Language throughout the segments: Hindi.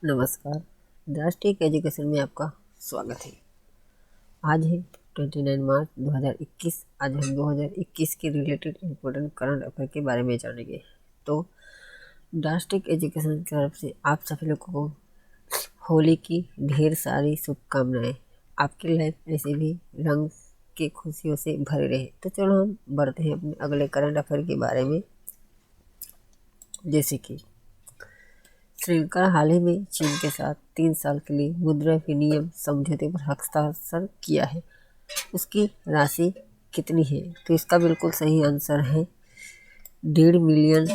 नमस्कार। राष्ट्रीय एजुकेशन में आपका स्वागत है। आज है 29 मार्च 2021। आज हम 2021 के रिलेटेड इम्पोर्टेंट करंट अफेयर के बारे में जानेंगे। तो राष्ट्रीय एजुकेशन की तरफ से आप सभी लोगों को होली की ढेर सारी शुभकामनाएं। आपकी लाइफ ऐसे भी रंग के खुशियों से भरे रहे। तो चलो हम बढ़ते हैं अपने अगले करंट अफेयर के बारे में। जैसे कि श्रीलंका हाल ही में चीन के साथ 3 साल के लिए मुद्रा विनिमय समझौते पर हस्ताक्षर किया है। उसकी राशि कितनी है? तो इसका बिल्कुल सही आंसर है $1.5 मिलियन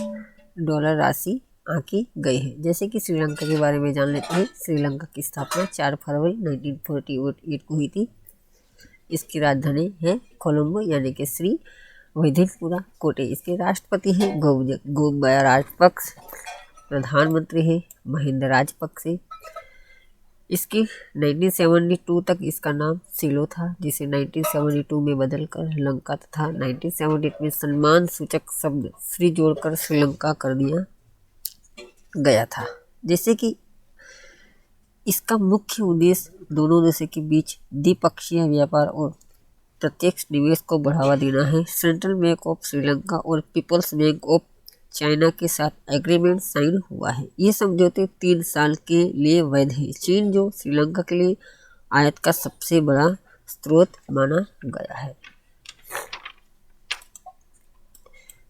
राशि आंकी गई है। जैसे कि श्रीलंका के बारे में जान लेते हैं। श्रीलंका की स्थापना 4 फरवरी 1948 को हुई थी। इसकी राजधानी है कोलंबो यानी कि श्री वैद्यपुरा कोटे। इसके राष्ट्रपति हैं गोतबाया राजपक्ष। प्रधानमंत्री है महिंदा राजपक्से। इसकी 1972 तक इसका नाम सिलो था, जिसे 1972 में बदलकर लंका तथा 1978 में सम्मान सूचक शब्द श्री जोड़कर श्रीलंका कर दिया गया था। जैसे कि इसका मुख्य उद्देश्य दोनों देशों के बीच द्विपक्षीय व्यापार और प्रत्यक्ष निवेश को बढ़ावा देना है। सेंट्रल बैंक ऑफ श्रीलंका और पीपल्स बैंक ऑफ चाइना के साथ एग्रीमेंट साइन हुआ है। ये समझौते 3 साल के लिए वैध है। चीन जो श्रीलंका के लिए आयात का सबसे बड़ा स्रोत माना गया है।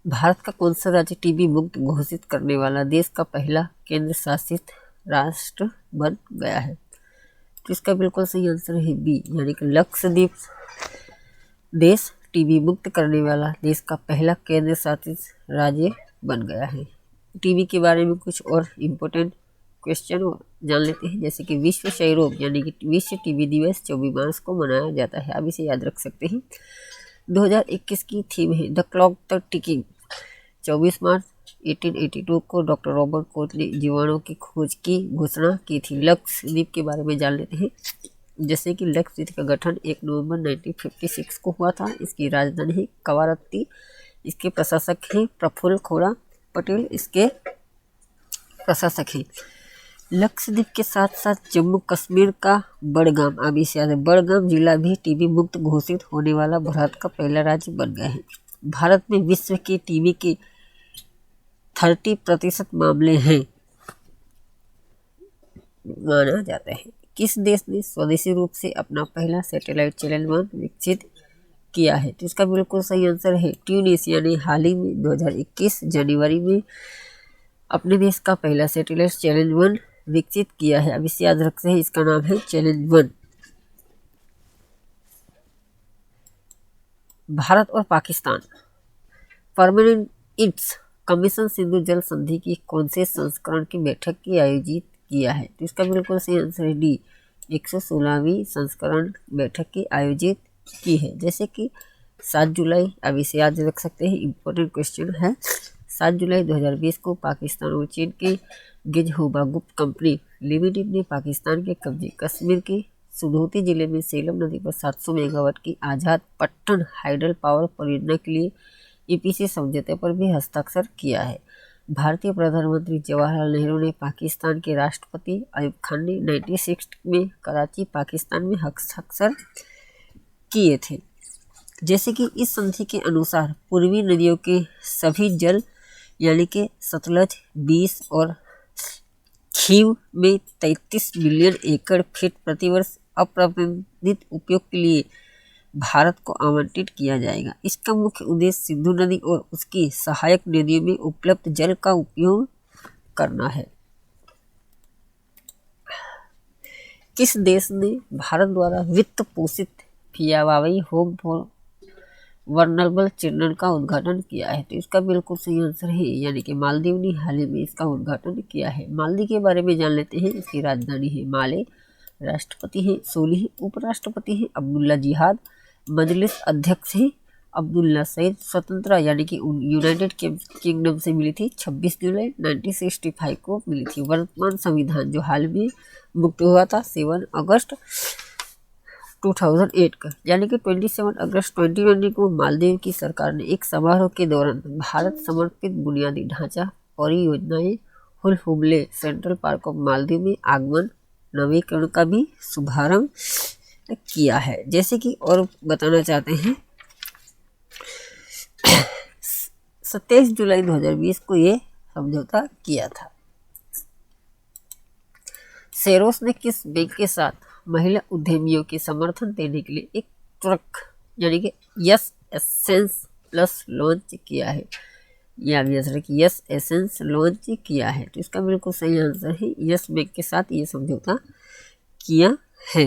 भारत का कौन सा राज्य टीबी मुक्त घोषित करने वाला देश का पहला केंद्र शासित राष्ट्र बन गया है? तो इसका बिल्कुल सही आंसर है बी, यानी कि लक्षद्वीप देश टीबी मुक्त करने वाला देश का पहला केंद्र शासित राज्य बन गया है। टीबी के बारे में कुछ और इम्पोर्टेंट क्वेश्चन जान लेते हैं। जैसे कि विश्व क्षय रोग यानी कि विश्व टीबी दिवस 24 मार्च को मनाया जाता है। आप इसे याद रख सकते हैं। 2021 की थीम है द क्लॉक द टिकिंग। 24 मार्च 1882 को डॉक्टर रॉबर्ट कोच ने जीवाणु की खोज की घोषणा की थी। लक्षद्वीप के बारे में जान लेते हैं। जैसे कि लक्षद्वीप का गठन 1 नवंबर 1956 को हुआ था। इसकी राजधानी है कवारत्ती। इसके प्रशासक हैं प्रफुल्ल खोड़ा पटेल। इसके प्रशासक हैं। लक्षद्वीप के साथ साथ जम्मू कश्मीर का बड़गाम, अब इसे याद है, बड़गाम जिला भी टीबी मुक्त घोषित होने वाला भारत का पहला राज्य बन गया है। भारत में विश्व के टीबी के 30% मामले हैं माना जाता है। किस देश ने स्वदेशी रूप से अपना पहला सैटेलाइट चैनल विकसित किया है? तो इसका बिल्कुल सही आंसर है ट्यूनीशिया ने हाल ही में 2021 जनवरी में अपने देश का पहला सैटेलाइट चैलेंज 1 विकसित किया है। अब इसे याद रखते हैं, इसका नाम है चैलेंज 1। भारत और Pakistan permanent it's commission Sindhu जल संधि की कौन से संस्करण की बैठक की आयोजित किया है? तो इसका बिल्कुल सही आंसर है डी, 116वीं संस्करण बैठक की आयोजित की है। जैसे कि 7 जुलाई, अब इसे याद रख सकते हैं, इम्पोर्टेंट क्वेश्चन है। 7 जुलाई 2020 को पाकिस्तान और चीन के गिजहुबा गुप्त कंपनी लिमिटेड ने पाकिस्तान के कब्जे कश्मीर के सुधोती जिले में सेलम नदी पर 700 मेगावाट की आजाद पट्टन हाइडल पावर परियोजना के लिए ईपीसी समझौते पर भी हस्ताक्षर किया है। भारतीय प्रधानमंत्री जवाहरलाल नेहरू ने पाकिस्तान के राष्ट्रपति अयूब खान ने 96 में कराची पाकिस्तान में हस्ताक्षर किए थे। जैसे कि इस संधि के अनुसार पूर्वी नदियों के सभी जल यानी कि सतलज 20 और खीव में 33 मिलियन एकड़ फीट प्रतिवर्ष अप्रतिबंधित उपयोग के लिए भारत को आवंटित किया जाएगा। इसका मुख्य उद्देश्य सिंधु नदी और उसकी सहायक नदियों में उपलब्ध जल का उपयोग करना है। किस देश ने भारत द्वारा वित्त पोषित पियावाई होम फॉर वर्नरेबल चिल्ड्रन का उद्घाटन किया है? तो इसका बिल्कुल सही आंसर है, यानी कि मालदीव ने हाल ही में इसका उद्घाटन किया है। मालदीव के बारे में जान लेते हैं। इसकी राजधानी है माले। राष्ट्रपति है सोलिह। उपराष्ट्रपति है अब्दुल्ला जिहाद। मजलिस अध्यक्ष है अब्दुल्ला सईद। स्वतंत्रता यानी कि यूनाइटेड किंगडम से मिली थी 26 जुलाई 1965 को मिली थी। वर्तमान संविधान जो हाल में मुक्त हुआ था 7 अगस्त 2008 का, यानी कि 27 अगस्त 2020 को मालदीव की सरकार ने एक समारोह के दौरान भारत समर्पित बुनियादी ढांचा परियोजनाएं हुबले सेंट्रल पार्क ऑफ मालदीव में आगमन नवीकरण का भी शुभारंभ किया है। जैसे कि और बताना चाहते हैं 27 जुलाई 2020 को ये समझौता किया था। सेरोस ने किस बैंक के साथ महिला उद्यमियों के समर्थन देने के लिए एक ट्रक यानी कि यस एसेंस प्लस लॉन्च किया है? या कि यस एसेंस लॉन्च किया है। तो इसका बिल्कुल सही आंसर है यस बैंक के साथ ये समझौता किया है।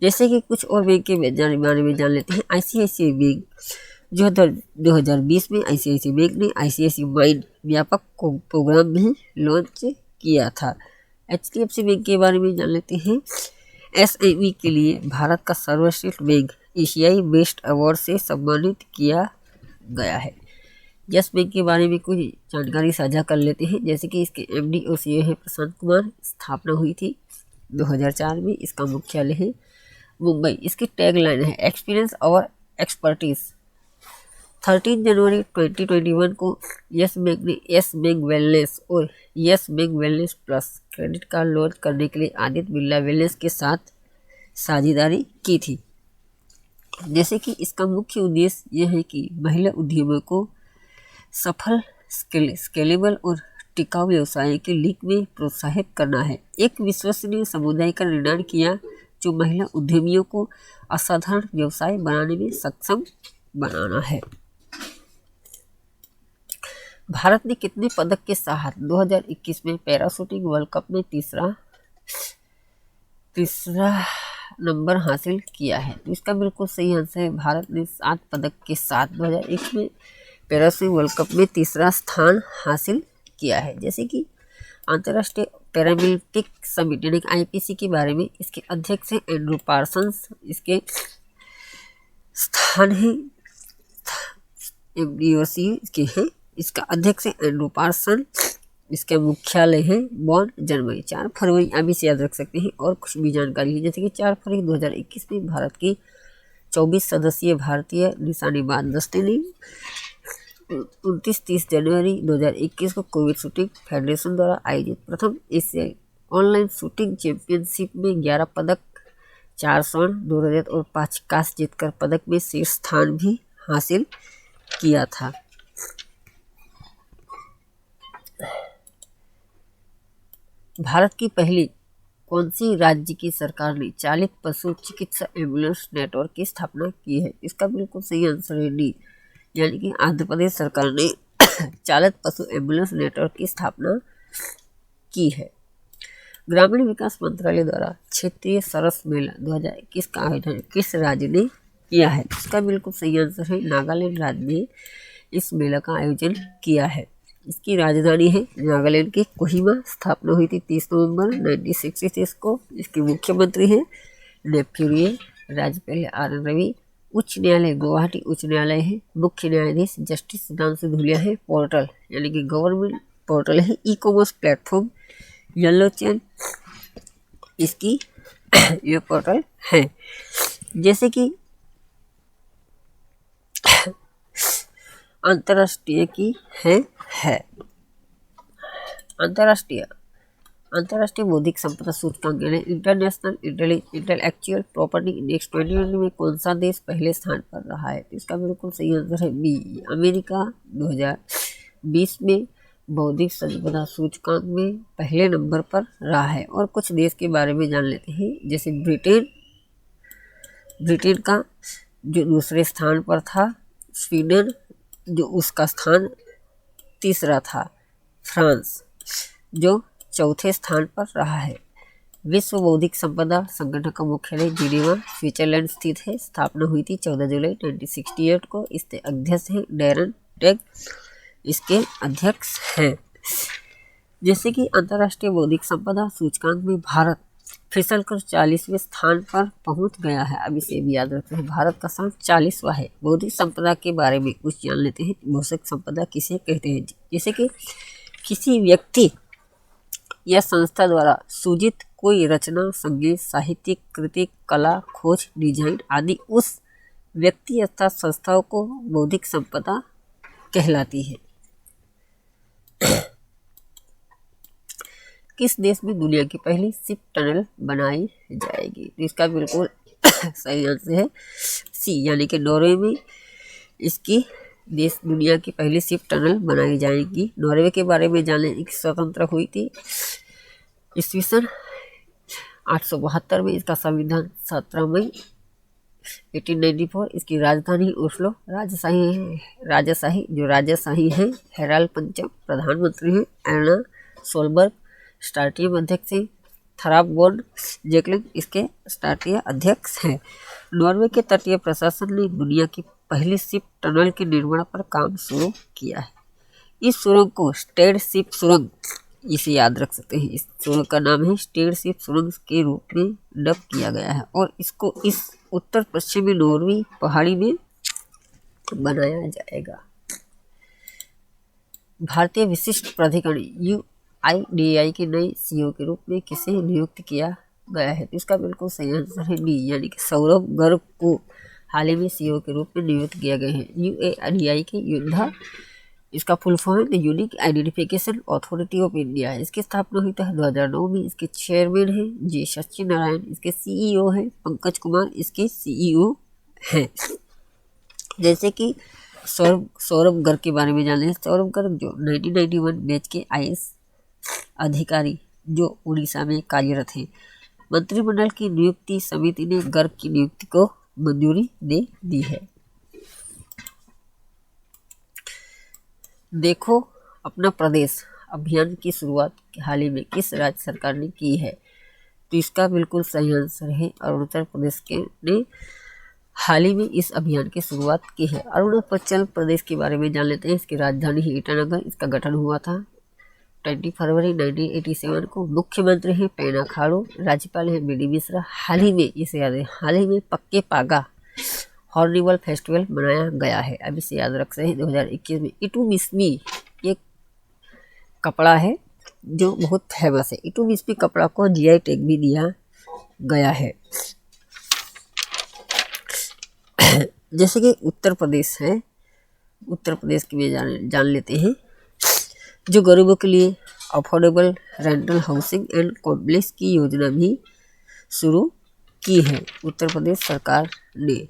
जैसे कि कुछ और बैंक के बारे में जान लेते हैं। आईसीआईसीआई बैंक जो 2020 में आईसीआईसीआई बैंक ने आईसीआईसीआई माइंड व्यापक प्रोग्राम भी लॉन्च किया था। एचडीएफसी बैंक के बारे में जान लेते हैं। एसएमई के लिए भारत का सर्वश्रेष्ठ बैंक एशियाई बेस्ट अवार्ड से सम्मानित किया गया है। यस बैंक के बारे में कुछ जानकारी साझा कर लेते हैं। जैसे कि इसके एमडी और सीईओ है प्रशांत कुमार। स्थापना हुई थी 2004 में। इसका मुख्यालय है मुंबई। इसकी टैगलाइन है एक्सपीरियंस और एक्सपर्टीज। 13 जनवरी 2021 को यस बैंक ने यस बैंक वेलनेस और yes bank wellness plus credit card launch करने के लिए आदित्य बिरला वेलनेस के साथ साझेदारी की थी। जैसे कि इसका मुख्य उद्देश्य यह है कि महिला उद्यमियों को सफल स्केलेबल और टिकाऊ व्यवसाय के लीक में प्रोत्साहित करना है। एक विश्वसनीय समुदाय का निर्माण किया जो महिला उद्यमियों को असाधारण व्यवसाय बनाने में सक्षम बनाना है। भारत ने कितने पदक के साथ 2021 में पैराशूटिंग वर्ल्ड कप में तीसरा नंबर हासिल किया है? तो इसका बिल्कुल सही आंसर है भारत ने 7 पदक के साथ 2021 में पैराशूटिंग वर्ल्ड कप में तीसरा स्थान हासिल किया है। जैसे कि अंतर्राष्ट्रीय पैरालिम्पिक समिति यानी आईपीसी के बारे में इसके अध्यक्ष हैं एंड्रू पार्सन्स। इसके स्थान है एमडीओसी के हैं। इसका अध्यक्ष है एंड्रू पार्सन। इसका मुख्यालय है बॉन जर्मनी। 4 फरवरी आप इसे याद रख सकते हैं। और कुछ भी जानकारी है जैसे कि 4 फरवरी 2021 में भारत की 24 सदस्यीय भारतीय निशानेबाज दस्ते ने 29-30 जनवरी 2021 को कोविड शूटिंग फेडरेशन द्वारा आयोजित प्रथम एशियाई ऑनलाइन शूटिंग चैंपियनशिप में 11 पदक, 4 स्वर्ण, 2 रजत और 5 कांस्य जीतकर पदक में शीर्ष स्थान भी हासिल किया था। भारत की पहली कौन सी राज्य की सरकार ने चालित पशु चिकित्सा एम्बुलेंस नेटवर्क की स्थापना की है? इसका बिल्कुल सही आंसर है डी, यानी कि आंध्र प्रदेश सरकार ने चालित पशु एम्बुलेंस नेटवर्क की स्थापना की है। ग्रामीण विकास मंत्रालय द्वारा क्षेत्रीय सरस मेला 2021 का आयोजन किस राज्य ने किया है? इसका बिल्कुल सही आंसर है नागालैंड राज्य ने इस मेला का आयोजन किया है। इसकी राजधानी है नागालैंड के कोहिमा। स्थापना हुई थी 30 नवंबर 1966 को। इसके मुख्यमंत्री हैं नेफ्यूरिये। राज्यपाल RN रवि। उच्च न्यायालय गुवाहाटी उच्च न्यायालय है। मुख्य न्यायाधीश जस्टिस सुधांशु धूलिया है। पोर्टल यानी कि गवर्नमेंट पोर्टल है ई कॉमर्स प्लेटफॉर्म येलो चैन इसकी ये पोर्टल है। जैसे कि अंतर्राष्ट्रीय की है अंतर्राष्ट्रीय बौद्धिक संपदा सूचकांक यानी इंटरनेशनल इंटेलेक्चुअल प्रॉपर्टी इंडेक्स 2020 में कौन सा देश पहले स्थान पर रहा है? तो इसका बिल्कुल सही आंसर है बी, अमेरिका 2020 में बौद्धिक संपदा सूचकांक में पहले नंबर पर रहा है। और कुछ देश के बारे में जान लेते हैं जैसे ब्रिटेन का जो दूसरे स्थान पर था, स्वीडन जो उसका स्थान तीसरा था, फ्रांस जो चौथे स्थान पर रहा है। विश्व बौद्धिक संपदा संगठन का मुख्यालय जिनेवा स्विट्जरलैंड स्थित है। स्थापना हुई थी 14 जुलाई 1968 को। इसके अध्यक्ष हैं डैरन टेग। इसके अध्यक्ष हैं। जैसे कि अंतर्राष्ट्रीय बौद्धिक संपदा सूचकांक में भारत फिसलकर 40वें स्थान पर पहुंच गया है। अब इसे भी याद रखते हैं भारत का स्थान 40वां है। बौद्धिक संपदा के बारे में कुछ जान लेते हैं। बौद्धिक संपदा किसे कहते हैं? जैसे कि किसी व्यक्ति या संस्था द्वारा सूजित कोई रचना, संगीत, साहित्यिक कृति, कला, खोज, डिजाइन आदि उस व्यक्ति अथवा संस्थाओं को बौद्धिक संपदा कहलाती है। किस देश में दुनिया की पहली शिप टनल बनाई जाएगी? तो इसका बिल्कुल सही आंसर है सी, यानी कि नॉर्वे में इसकी दुनिया की पहली शिप टनल बनाई जाएगी। नॉर्वे के बारे में जाने की स्वतंत्र हुई थी ईस्वी सन 872 में। इसका संविधान 17 मई 1894। इसकी राजधानी ओस्लो। राजशाही है हेराल्ड पंचम। प्रधानमंत्री हैं एर्ना सोलबर्ग। स्टार्टियम अध्यक्ष हैं थराबगोन जेकलिन इसके स्टार्टिय अध्यक्ष हैं। नॉर्वे के तटीय प्रशासन ने दुनिया की पहली शिप टनल के निर्माण पर काम शुरू किया है। इस सुरंग को स्टेड शिप सुरंग इसे याद रख सकते हैं। इस सुरंग का नाम है स्टेड शिप सुरंग के रूप में डब किया गया है और इसको इस उत्तर पश्चिमी नॉर्वे पहाड़ी में बनाया जाएगा। भारतीय विशिष्ट प्राधिकरण UIDAI के नए CEO के रूप में किसे नियुक्त किया गया है? तो इसका बिल्कुल सही आंसर है डी, यानी कि सौरभ गर्ग को हाल ही में CEO के रूप में नियुक्त किया गया है। UIDAI के योद्धा, इसका फुल फॉर्म है unique identification authority of India है। इसकी स्थापना हुई था 2009 में। इसके चेयरमैन हैं जी सत्यनारायण। इसके CEO हैं पंकज कुमार। इसके CEO हैं जैसे कि सौरभ गर्ग के बारे में जाने। सौरभ गर्ग जो 1991 बैच के IAS अधिकारी जो उड़ीसा में कार्यरत हैं। मंत्रिमंडल की नियुक्ति समिति ने गर्ग की नियुक्ति को मंजूरी दे दी है। देखो अपना प्रदेश अभियान की शुरुआत हाल ही में किस राज्य सरकार ने की है? तो इसका बिल्कुल सही आंसर है अरुणाचल प्रदेश के ने हाल ही में इस अभियान की शुरुआत की है। अरुणाचल प्रदेश के बारे में जान लेते हैं। इसकी राजधानी है ईटानगर। इसका गठन हुआ था 20 फरवरी 1987 को। मुख्यमंत्री हैं पेमा खांडू। राज्यपाल हैं BD मिश्रा। हाल ही में इसे याद है, हाल ही में पक्के पागा हॉर्निवल फेस्टिवल मनाया गया है। अब इसे याद रख सकते हैं 2021 में। इटू मिस्मी एक कपड़ा है जो बहुत फेमस है। इटू मिस्मी कपड़ा को GI टैग भी दिया गया है। जैसे कि उत्तर प्रदेश है, उत्तर प्रदेश की में जान लेते हैं जो गरीबों के लिए affordable rental housing and complex की योजना भी शुरू की है उत्तर प्रदेश सरकार ने।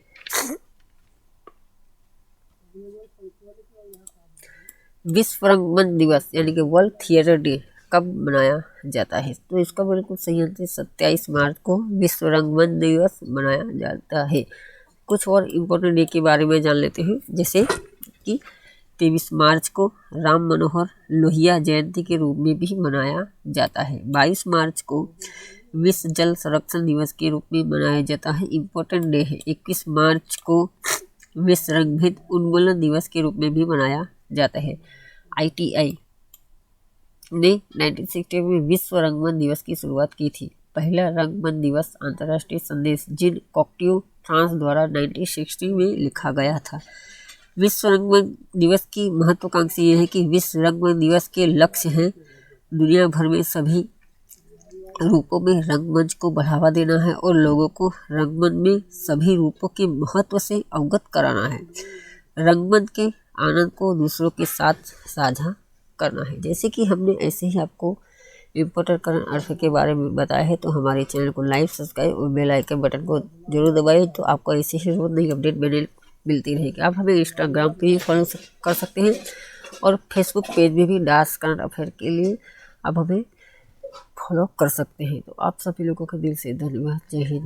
विश्व रंगमंच दिवस यानी कि वर्ल्ड थिएटर डे कब मनाया जाता है? तो इसका बिल्कुल सही आंसर 27 मार्च को विश्व रंगमंच दिवस मनाया जाता है। कुछ और इम्पोर्टेंट डे के बारे में जान लेते हैं। जैसे कि 23 मार्च को राम मनोहर लोहिया जयंती के रूप में भी मनाया जाता है। 22 मार्च को विश्व जल संरक्षण दिवस के रूप में मनाया जाता है। इम्पोर्टेंट डे है। 21 मार्च को विश्व रंगभेद उन्मूलन दिवस के रूप में भी मनाया जाता है। ITI ने 1960 में विश्व रंगमंच दिवस की शुरुआत की थी। पहला रंगमंच दिवस अंतर्राष्ट्रीय संदेश जीन कॉकटिव फ्रांस द्वारा 1960 में लिखा गया था। विश्व रंगमंच दिवस की महत्वाकांक्षा ये है कि विश्व रंगमंच दिवस के लक्ष्य हैं दुनिया भर में सभी रूपों में रंगमंच को बढ़ावा देना है और लोगों को रंगमंच में सभी रूपों के महत्व से अवगत कराना है। रंगमंच के आनंद को दूसरों के साथ साझा करना है। जैसे कि हमने ऐसे ही आपको इम्पोर्टेंट करंट अफेयर के बारे में बताया है, तो हमारे चैनल को लाइक, सब्सक्राइब और बेल आइकन बटन को जरूर दबाएं, तो आपको ऐसे ही रोज नई अपडेट मिलती रहेगी। आप हमें इंस्टाग्राम पे भी फॉलो कर सकते हैं और फेसबुक पेज में भी डार्क करंट अफेयर के लिए आप हमें फॉलो कर सकते हैं। तो आप सभी लोगों का दिल से धन्यवाद। जय हिंद।